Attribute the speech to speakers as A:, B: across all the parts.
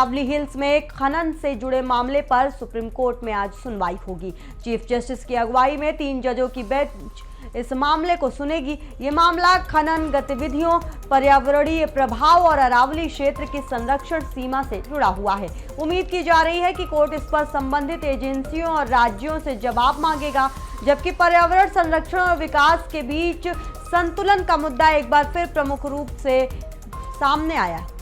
A: Aravalli hills में खनन से जुड़े मामले पर सुप्रीम कोर्ट में आज सुनवाई होगी। चीफ जस्टिस की अगुवाई में 3 जजों की बेंच इस मामले को सुनेगी। ये मामला खनन गतिविधियों, पर्यावरणीय प्रभाव और अरावली क्षेत्र की संरक्षण सीमा से जुड़ा हुआ है। उम्मीद की जा रही है कि कोर्ट इस पर संबंधित एजेंसियों और राज्यों से जवाब मांगेगा, जबकि पर्यावरण संरक्षण और विकास के बीच संतुलन का मुद्दा एक बार फिर प्रमुख रूप से सामने आया है।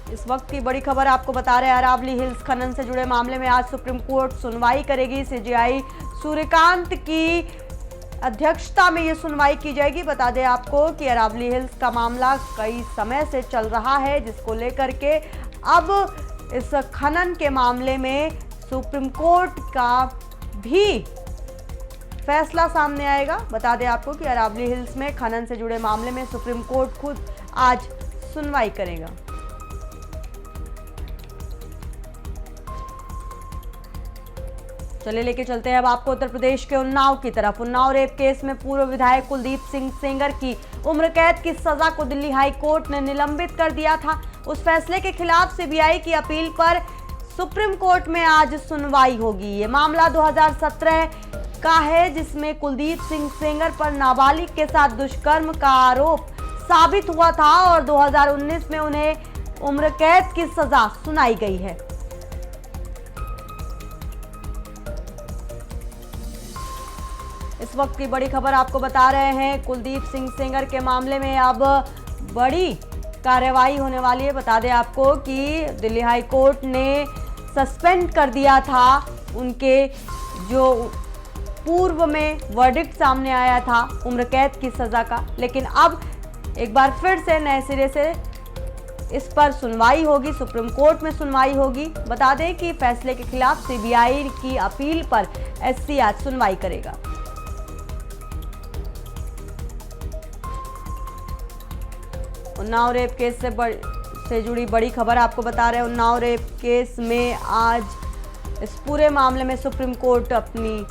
A: इस वक्त की बड़ी खबर आपको बता रहे हैं, अरावली हिल्स खनन से जुड़े मामले में आज सुप्रीम कोर्ट सुनवाई करेगी। सीजेआई सूर्यकांत की अध्यक्षता में ये सुनवाई की जाएगी। बता दें आपको कि अरावली हिल्स का मामला कई समय से चल रहा है, जिसको लेकर के अब इस खनन के मामले में सुप्रीम कोर्ट का भी फैसला सामने आएगा। बता दें आपको कि अरावली हिल्स में खनन से जुड़े मामले में सुप्रीम कोर्ट खुद आज सुनवाई करेगा। चलिए लेके चलते हैं अब आपको उत्तर प्रदेश के उन्नाव की तरफ। उन्नाव रेप केस में पूर्व विधायक कुलदीप सिंह सेंगर की उम्र कैद की सजा को दिल्ली हाई कोर्ट ने निलंबित कर दिया था। उस फैसले के खिलाफ सीबीआई की अपील पर सुप्रीम कोर्ट में आज सुनवाई होगी। ये मामला 2017 का है, जिसमें कुलदीप सिंह सेंगर पर नाबालिग के साथ दुष्कर्म का आरोप साबित हुआ था और 2019 में उन्हें उम्र कैद की सजा सुनाई गई है। इस वक्त की बड़ी खबर आपको बता रहे हैं, कुलदीप सिंह सेंगर के मामले में अब बड़ी कार्रवाई होने वाली है। बता दें आपको कि दिल्ली हाई कोर्ट ने सस्पेंड कर दिया था उनके जो पूर्व में वर्डिक्ट सामने आया था उम्र कैद की सजा का, लेकिन अब एक बार फिर से नए सिरे से इस पर सुनवाई होगी, सुप्रीम कोर्ट में सुनवाई होगी। बता दें कि फैसले के खिलाफ सीबीआई की अपील पर एससी आज सुनवाई करेगा। उन्नाव रेप केस से जुड़ी बड़ी खबर आपको बता रहे हैं। उन्नाव रेप केस में आज इस पूरे मामले में सुप्रीम कोर्ट अपनी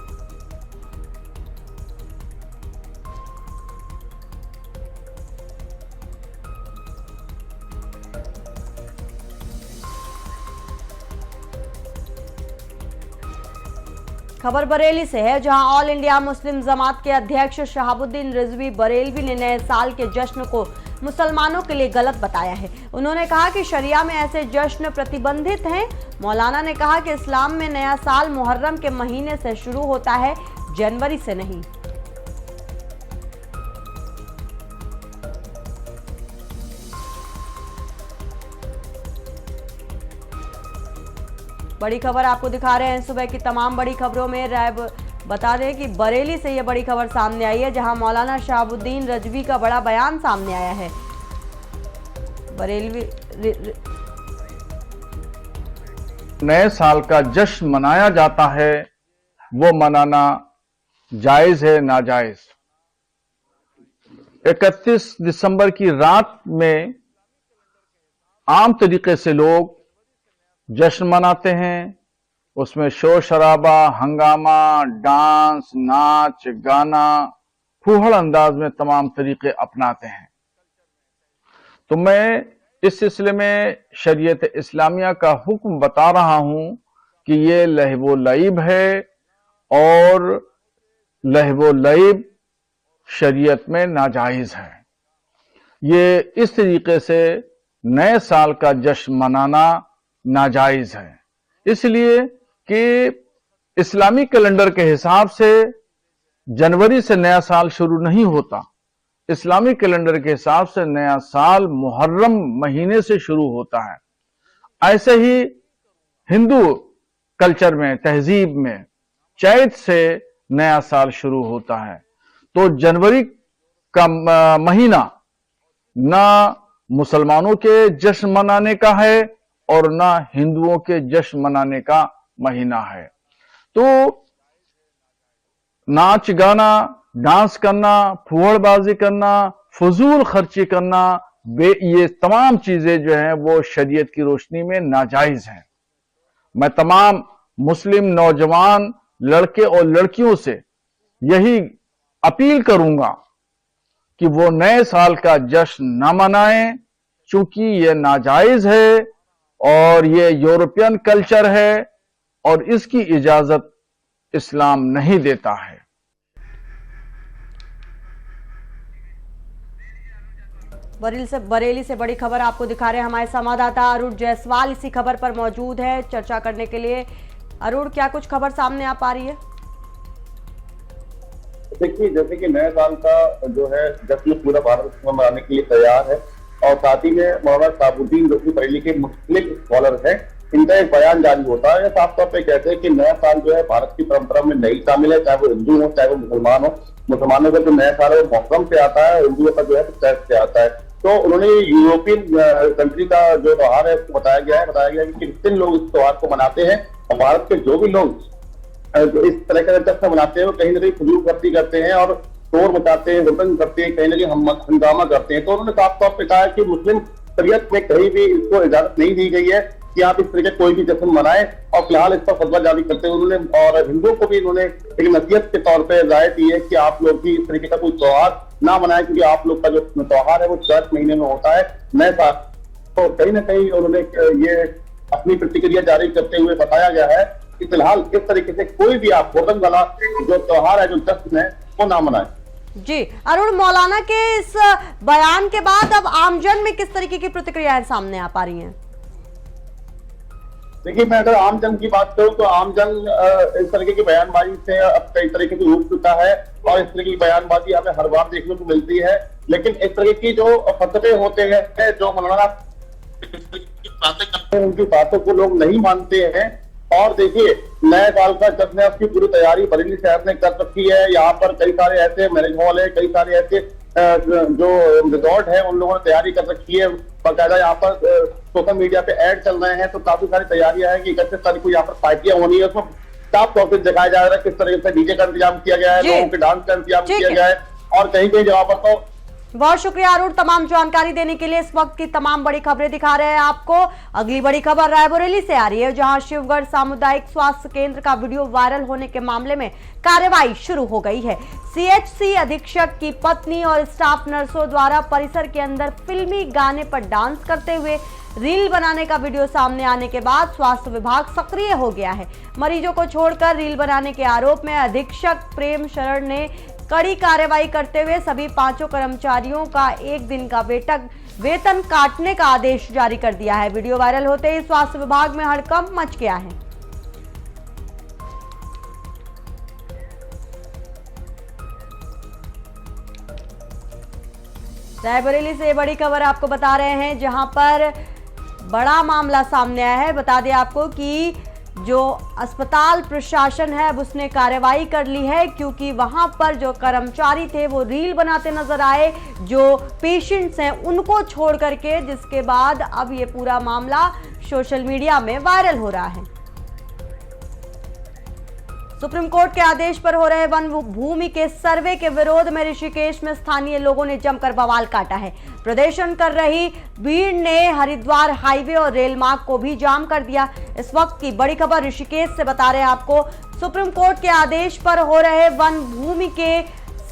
A: खबर बरेली से है, जहां ऑल इंडिया मुस्लिम जमात के अध्यक्ष शहाबुद्दीन रिजवी बरेलवी ने नए साल के जश्न को मुसलमानों के लिए गलत बताया है। उन्होंने कहा कि शरिया में ऐसे जश्न प्रतिबंधित हैं। मौलाना ने कहा कि इस्लाम में नया साल मुहर्रम के महीने से शुरू होता है, जनवरी से नहीं। बड़ी खबर आपको दिखा रहे हैं सुबह की तमाम बड़ी खबरों में। रैब बता दें कि बरेली से यह बड़ी खबर सामने आई है, जहां मौलाना शहाबुद्दीन रिजवी का बड़ा बयान सामने आया है। बरेली
B: नए साल का जश्न मनाया जाता है, वो मनाना जायज है नाजायज। 31 दिसंबर की रात में आम तरीके से लोग जश्न मनाते हैं, उसमें शोर शराबा, हंगामा, डांस, नाच, गाना, फूहड़ अंदाज में तमाम तरीके अपनाते हैं। तो मैं इस सिलसिले में शरीयत इस्लामिया का हुक्म बता रहा हूं कि ये लहवो लईब है और लहवो लईब शरीयत में नाजायज है। ये इस तरीके से नए साल का जश्न मनाना नाजायज है, इसलिए कि इस्लामी कैलेंडर के हिसाब से जनवरी से नया साल शुरू नहीं होता। इस्लामी कैलेंडर के हिसाब से नया साल मुहर्रम महीने से शुरू होता है। ऐसे ही हिंदू कल्चर में, तहजीब में चैत से नया साल शुरू होता है। तो जनवरी का महीना ना मुसलमानों के जश्न मनाने का है और ना हिंदुओं के जश्न मनाने का महीना है। तो नाच गाना, डांस करना, फुहड़बाजी करना, फजूल खर्ची करना, ये तमाम चीजें जो हैं वो शरीयत की रोशनी में नाजायज हैं। मैं तमाम मुस्लिम नौजवान लड़के और लड़कियों से यही अपील करूंगा कि वो नए साल का जश्न न मनाएं, चूंकि ये नाजायज है और ये यूरोपियन कल्चर है और इसकी इजाजत इस्लाम नहीं देता है।
A: बरेली से बड़ी खबर आपको दिखा रहे हैं हमारे संवाददाता अरुण जायसवाल इसी खबर पर मौजूद है चर्चा करने के लिए। अरुण, क्या कुछ खबर सामने आ पा रही है?
C: देखिए, जैसे कि नए साल का जो है जश्न पूरा भारत मनाने के लिए तैयार है और साथ ही में मौलाना शहाबुद्दीन जो कि बरेली के मुस्लिम स्कॉलर है, इनका एक बयान जारी होता है। साफ तौर पे कहते हैं कि नया साल जो है भारत की परंपरा में नहीं शामिल है, चाहे वो हिंदू हो चाहे वो मुसलमान हो। मुसलमानों का जो नया साल है वो मोहर्रम से आता है, हिंदुओं का जो है चैत से आता है। तो उन्होंने यूरोपियन कंट्री का जो त्योहार है उसको बताया गया है कि क्रिश्चियन लोग इस त्योहार को मनाते हैं और भारत के जो भी लोग इस तरह का जश्न मनाते हैं वो कहीं ना कहीं फजूल खर्ची करते हैं और शोर मचाते हैं, हुड़दंग करते हैं, कहीं ना कहीं हंगामा करते हैं। तो उन्होंने साफ तौर पर कहा कि मुस्लिम शरीयत में कहीं भी इसको इजाजत नहीं दी गई है कि आप इस तरह के कोई भी जश्न मनाएं और फिलहाल इस पर फतवा जारी करते हुए उन्होंने और हिंदुओं को भी इन्होंने एक नसीहत के तौर पर राय दी है कि आप लोग भी इस तरीके का कोई त्योहार ना मनाएं, क्योंकि आप लोग का जो त्योहार है वो चैत महीने में होता है नए साल। तो कहीं ना कहीं उन्होंने ये अपनी प्रतिक्रिया जारी करते हुए बताया गया है कि फिलहाल इस तरीके से कोई भी आप हुड़दंग वाला जो त्योहार है, जो जश्न है, वो ना मनाएं।
A: जी अरुण, मौलाना के इस बयान के बाद अब आमजन में किस तरीके की प्रतिक्रियाएं सामने आ पा रही हैं?
C: देखिए, मैं अगर आमजन की बात करूं तो आमजन इस तरीके की बयानबाजी से अब कई तरीके से उठ चुका है और इस तरह की बयानबाजी हमें हर बार देखने को मिलती है। लेकिन इस तरह की जो फतवे होते हैं, जो मौलाना बातें करते हैं, उनकी बातों को लोग नहीं मानते हैं। और देखिए, नए साल का जश्न है, उसकी पूरी तैयारी बरेली शहर ने कर रखी है। यहाँ पर कई सारे ऐसे मैरिज हॉल है, कई सारे ऐसे जो रिजॉर्ट है, उन लोगों ने तैयारी कर रखी है। बाकायदा यहाँ पर सोशल मीडिया पे ऐड चल रहे हैं, तो काफी सारी तैयारियां हैं कि 31 तारीख को यहाँ पर पार्टियां होनी है। उसमें साफ तौर पर दिखाया जा रहा है किस तरह से डीजे का इंतजाम किया गया है, लोगों के डांस का इंतजाम किया गया है और कहीं कहीं जगह पर तो।
A: बहुत शुक्रिया अरुण तमाम जानकारी देने के लिए। इस वक्त की तमाम बड़ी खबरें दिखा रहे हैं आपको। अगली बड़ी खबर रायबरेली से आ रही है, जहां शिवगढ़ सामुदायिक स्वास्थ्य केंद्र का वीडियो वायरल होने के मामले में कार्रवाई शुरू हो गई है। सीएचसी अधीक्षक की पत्नी और स्टाफ नर्सों द्वारा परिसर के अंदर फिल्मी गाने पर डांस करते हुए रील बनाने का वीडियो सामने आने के बाद स्वास्थ्य विभाग सक्रिय हो गया है। मरीजों को छोड़कर रील बनाने के आरोप में अधीक्षक प्रेम शरण ने कड़ी कार्रवाई करते हुए सभी 5 कर्मचारियों का 1 दिन का वेतन काटने का आदेश जारी कर दिया है। वीडियो वायरल होते ही स्वास्थ्य विभाग में हड़कंप मच गया है। रायबरेली से बड़ी खबर आपको बता रहे हैं, जहां पर बड़ा मामला सामने आया है। बता दें आपको कि जो अस्पताल प्रशासन है अब उसने कार्रवाई कर ली है, क्योंकि वहां पर जो कर्मचारी थे वो रील बनाते नजर आए, जो पेशेंट्स हैं उनको छोड़ करके, जिसके बाद अब ये पूरा मामला सोशल मीडिया में वायरल हो रहा है। सुप्रीम कोर्ट के आदेश पर हो रहे वन भूमि के सर्वे के विरोध में ऋषिकेश में स्थानीय लोगों ने जमकर बवाल काटा है। प्रदर्शन कर रही भीड़ ने हरिद्वार हाईवे और रेल मार्ग को भी जाम कर दिया। इस वक्त की बड़ी खबर ऋषिकेश से बता रहे हैं आपको, सुप्रीम कोर्ट के आदेश पर हो रहे वन भूमि के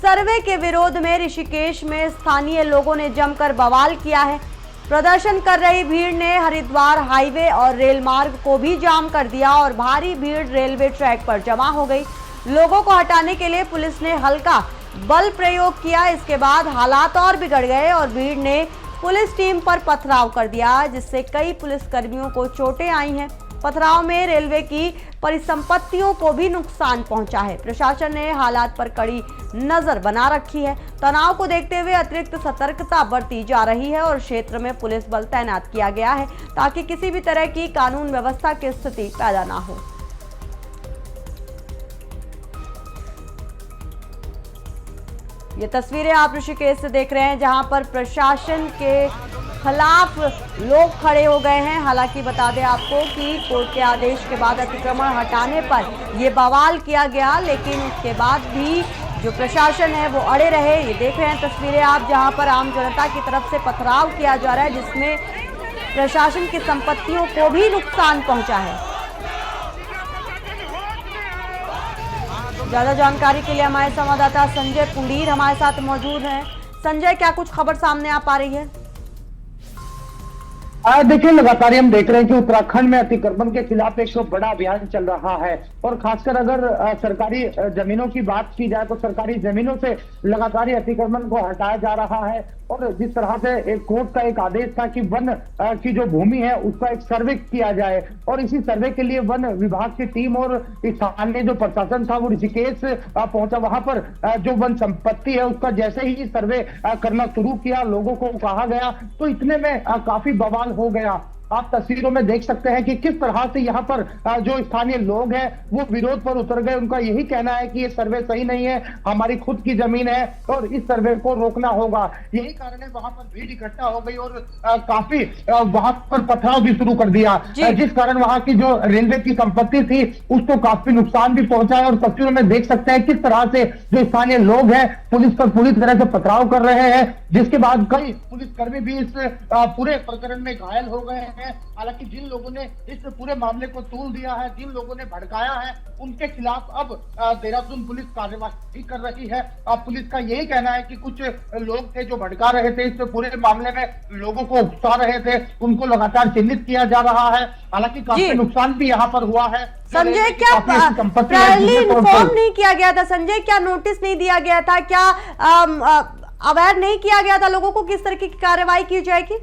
A: सर्वे के विरोध में ऋषिकेश में स्थानीय लोगों ने जमकर बवाल किया है। प्रदर्शन कर रही भीड़ ने हरिद्वार हाईवे और रेल मार्ग को भी जाम कर दिया और भारी भीड़ रेलवे ट्रैक पर जमा हो गई। लोगों को हटाने के लिए पुलिस ने हल्का बल प्रयोग किया। इसके बाद हालात और बिगड़ गए और भीड़ ने पुलिस टीम पर पथराव कर दिया, जिससे कई पुलिसकर्मियों को चोटें आई हैं। पथराव में रेलवे की परिसंपत्तियों को भी नुकसान पहुंचा है। प्रशासन ने हालात पर कड़ी नजर बना रखी है। तनाव को देखते हुए अतिरिक्त सतर्कता बरती जा रही है और क्षेत्र में पुलिस बल तैनात किया गया है, ताकि किसी भी तरह की कानून व्यवस्था की स्थिति पैदा ना हो। ये तस्वीरें आप ऋषिकेश से देख रहे हैं, जहां पर प्रशासन के खिलाफ लोग खड़े हो गए हैं। हालांकि बता दें आपको कि कोर्ट के आदेश के बाद अतिक्रमण हटाने पर यह बवाल किया गया, लेकिन उसके बाद भी जो प्रशासन है वो अड़े रहे। ये देख रहे हैं तस्वीरें आप, जहां पर आम जनता की तरफ से पथराव किया जा रहा है, जिसमें प्रशासन की संपत्तियों को भी नुकसान पहुंचा है। ज्यादा जानकारी के लिए हमारे संवाददाता संजय पुंडीर हमारे साथ मौजूद हैं। संजय, क्या कुछ खबर सामने आ पा रही है?
D: देखिए, लगातार हम देख रहे हैं कि उत्तराखंड में अतिक्रमण के खिलाफ एक बड़ा अभियान चल रहा है और खासकर अगर सरकारी जमीनों की बात की जाए तो सरकारी जमीनों से लगातार अतिक्रमण को हटाया जा रहा है। और जिस तरह से एक कोर्ट का एक आदेश था कि वन की जो भूमि है उसका एक सर्वे किया जाए और इसी सर्वे के लिए वन विभाग की टीम और स्थानीय जो प्रशासन था वो ऋषिकेश पहुंचा। वहां पर जो वन संपत्ति है उसका जैसे ही सर्वे करना शुरू किया, लोगों को कहा गया तो इतने में काफी बवाल हो गया। आप तस्वीरों में देख सकते हैं कि किस तरह से यहाँ पर जो स्थानीय लोग हैं वो विरोध पर उतर गए। उनका यही कहना है कि ये सर्वे सही नहीं है, हमारी खुद की जमीन है और इस सर्वे को रोकना होगा। यही कारण है वहां पर भीड़ इकट्ठा हो गई और काफी वहां पर पथराव भी शुरू कर दिया, जिस कारण वहां की जो रेलवे की संपत्ति थी उसको काफी नुकसान भी पहुंचा है। और तस्वीरों में देख सकते हैं किस तरह से जो स्थानीय लोग हैं पुलिस पर पूरी तरह से पथराव कर रहे हैं, जिसके बाद कई पुलिसकर्मी भी इस पूरे प्रकरण में घायल हो गए हैं। हालांकि जिन लोगों ने इस पूरे मामले को तूल दिया है, जिन लोगों ने भड़काया है, उनके खिलाफ अब देहरादून पुलिस कार्रवाई कर रही है। अब पुलिस का यही कहना है कि कुछ लोग थे जो भड़का रहे थे, इस पूरे मामले में लोगों को उकसा रहे थे, उनको लगातार चिन्हित किया जा रहा है। हालांकि काफी नुकसान भी यहाँ पर हुआ है।
A: संजय, क्या पहले इन्फॉर्म नहीं किया गया था? संजय, क्या नोटिस नहीं दिया गया था? क्या अवेयर नहीं किया गया था लोगों को किस तरह की कार्रवाई की जाएगी?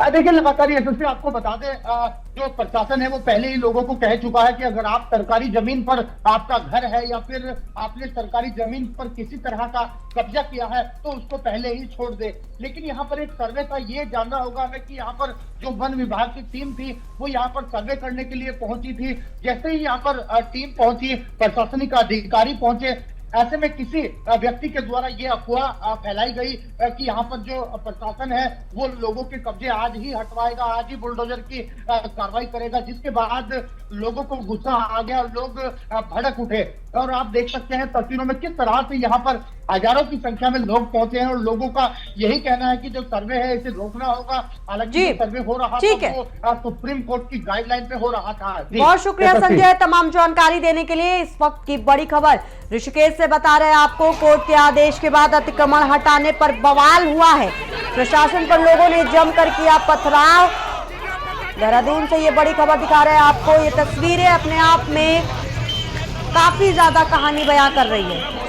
D: देखिए, लगातार यशस्वी आपको बता दें, जो प्रशासन है वो पहले ही लोगों को कह चुका है कि अगर आप सरकारी जमीन पर आपका घर है या फिर आपने सरकारी जमीन पर किसी तरह का कब्जा किया है तो उसको पहले ही छोड़ दे। लेकिन यहाँ पर एक सर्वे का ये जानना होगा हमें कि यहाँ पर जो वन विभाग की टीम थी वो यहाँ पर सर्वे करने के लिए पहुंची थी। जैसे ही यहाँ पर टीम पहुंची, प्रशासनिक अधिकारी पहुंचे, ऐसे में किसी व्यक्ति के द्वारा ये अफवाह फैलाई गई कि यहाँ पर जो प्रशासन है वो लोगों के कब्जे आज ही हटवाएगा, आज ही बुलडोजर की कार्रवाई करेगा, जिसके बाद लोगों को गुस्सा आ गया, लोग भड़क उठे। और आप देख सकते हैं तस्वीरों में किस तरह से यहाँ पर हजारों की संख्या में लोग पहुंचे हैं और लोगों का यही कहना है कि जो सर्वे है इसे रोकना होगा। हालांकि सर्वे हो रहा था वो सुप्रीम कोर्ट की गाइडलाइन पे हो रहा था।
A: बहुत शुक्रिया संजय तमाम जानकारी देने के लिए। इस वक्त की बड़ी खबर ऋषिकेश से बता रहे हैं आपको, कोर्ट के आदेश के बाद अतिक्रमण हटाने पर बवाल हुआ है, प्रशासन पर लोगों ने जमकर किया पथराव। देहरादून से ये बड़ी खबर दिखा रहे हैं आपको। ये तस्वीरें अपने आप में काफी ज्यादा कहानी बयां कर रही है।